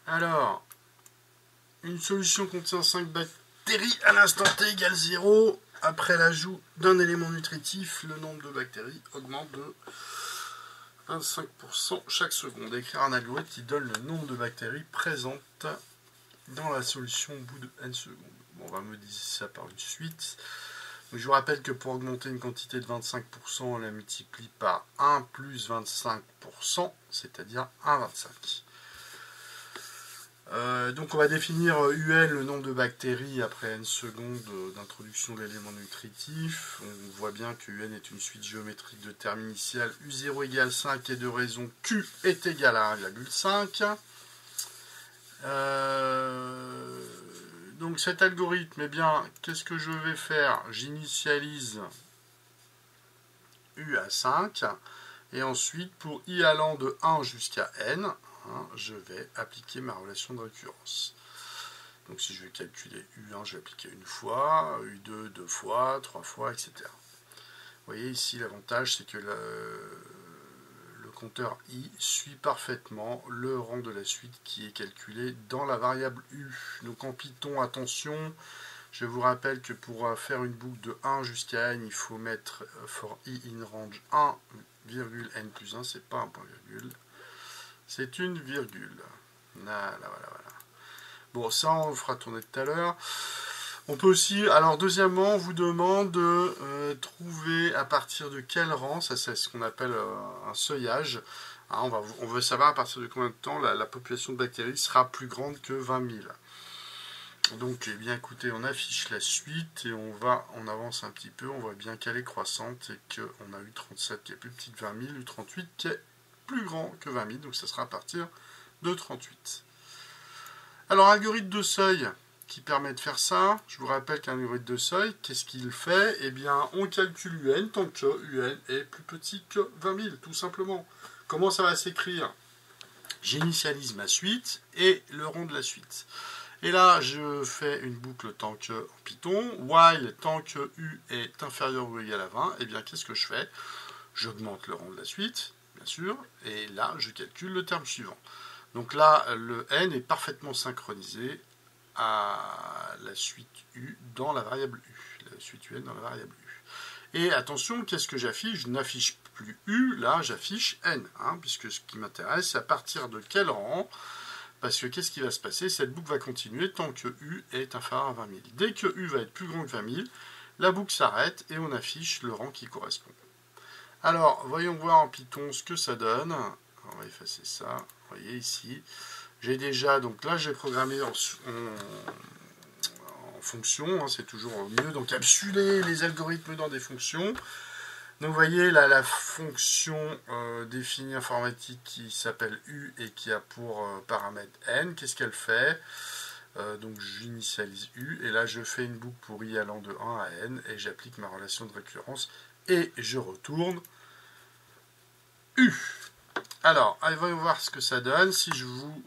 Alors, une solution contient 5 bactéries à l'instant t égale 0. Après l'ajout d'un élément nutritif, le nombre de bactéries augmente de 25% chaque seconde. Écrire un algorithme qui donne le nombre de bactéries présentes dans la solution au bout de n secondes. Bon, on va modéliser ça par une suite. Donc, je vous rappelle que pour augmenter une quantité de 25%, on la multiplie par 1 plus 25%, c'est-à-dire 1,25. Donc on va définir UL, le nombre de bactéries après n secondes d'introduction d'éléments nutritifs. On voit bien que UN est une suite géométrique de termes initiales U0 égale 5 et de raison Q est égal à 1,5. Donc cet algorithme, eh bien, qu'est-ce que je vais faire? J'initialise U à 5 et ensuite pour I allant de 1 jusqu'à N, je vais appliquer ma relation de récurrence. Donc si je vais calculer U1, je vais appliquer une fois, U2 deux fois, 3 fois, etc. Vous voyez ici l'avantage, c'est que le compteur I suit parfaitement le rang de la suite qui est calculé dans la variable U. Donc en Python, attention, je vous rappelle que pour faire une boucle de 1 jusqu'à N, il faut mettre for I in range 1, N plus 1, c'est pas un point virgule. C'est une virgule. Voilà. Bon, ça, on le fera tourner tout à l'heure. On peut aussi... Alors, deuxièmement, on vous demande de trouver à partir de quel rang, ça c'est ce qu'on appelle un seuillage. On veut savoir à partir de combien de temps la population de bactéries sera plus grande que 20 000. Donc, eh bien, écoutez, on affiche la suite et on avance un petit peu. On voit bien qu'elle est croissante et qu'on a U37 qui est plus petit que 20 000, U38 qui est plus grand que 20 000, donc ça sera à partir de 38. Alors, algorithme de seuil qui permet de faire ça, je vous rappelle qu'un algorithme de seuil, qu'est-ce qu'il fait? Eh bien, on calcule UN tant que UN est plus petit que 20 000, tout simplement. Comment ça va s'écrire? J'initialise ma suite et le rang de la suite. Et là, je fais une boucle tant que en Python, while tant que U est inférieur ou égal à 20, eh bien, qu'est-ce que je fais? J'augmente le rang de la suite, bien sûr, et là, je calcule le terme suivant. Donc là, le n est parfaitement synchronisé à la suite U dans la variable U. La suite UN dans la variable U. Et attention, qu'est-ce que j'affiche? Je n'affiche plus U, là, j'affiche N, puisque ce qui m'intéresse, c'est à partir de quel rang? Parce que qu'est-ce qui va se passer? Cette boucle va continuer tant que U est inférieur à 20 000. Dès que U va être plus grand que 20 000, la boucle s'arrête et on affiche le rang qui correspond. Alors, voyons voir en Python ce que ça donne. On va effacer ça. Vous voyez ici. J'ai déjà, donc là, j'ai programmé en fonction. C'est toujours mieux d'encapsuler les algorithmes dans des fonctions. Donc, vous voyez là, la fonction définie informatique qui s'appelle U et qui a pour paramètre N. Qu'est-ce qu'elle fait? Donc, j'initialise U. Et là, je fais une boucle pour I allant de 1 à N. Et j'applique ma relation de récurrence. Et je retourne U. Alors, voyons voir ce que ça donne. Si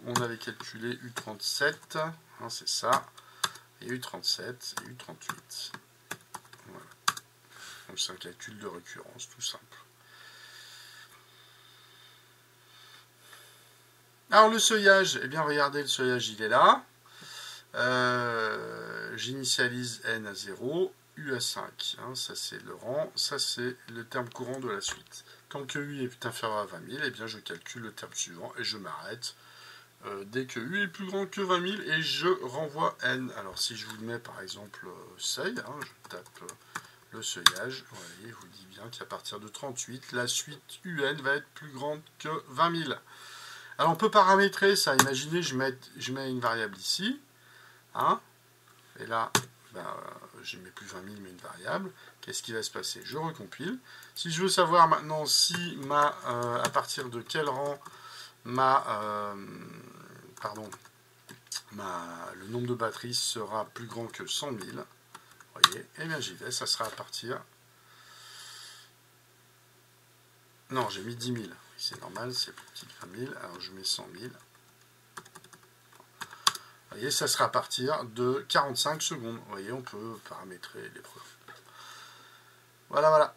on avait calculé U37, c'est ça, et U37 et U38. Voilà. Donc c'est un calcul de récurrence, tout simple. Alors le seuillage, eh bien regardez, le seuillage il est là. J'initialise N à 0, U à 5. Ça c'est le rang, ça c'est le terme courant de la suite. Tant que U est inférieur à 20 000, eh bien je calcule le terme suivant et je m'arrête dès que U est plus grand que 20 000 et je renvoie N. Alors si je vous mets par exemple seuil, je tape le seuillage, vous voyez, je vous dis bien qu'à partir de 38, la suite UN va être plus grande que 20 000. Alors on peut paramétrer ça, imaginez je mets une variable ici, et là je mets plus 20 000 mais une variable. Qu'est-ce qui va se passer? Je recompile. Si je veux savoir maintenant si à partir de quel rang le nombre de batteries sera plus grand que 100 000, vous voyez, et bien j'y vais, ça sera à partir... Non, j'ai mis 10 000, c'est normal, c'est plus petit que 20 000, alors je mets 100 000. Vous voyez, ça sera à partir de 45 secondes. Vous voyez, on peut paramétrer les programmes. Voilà.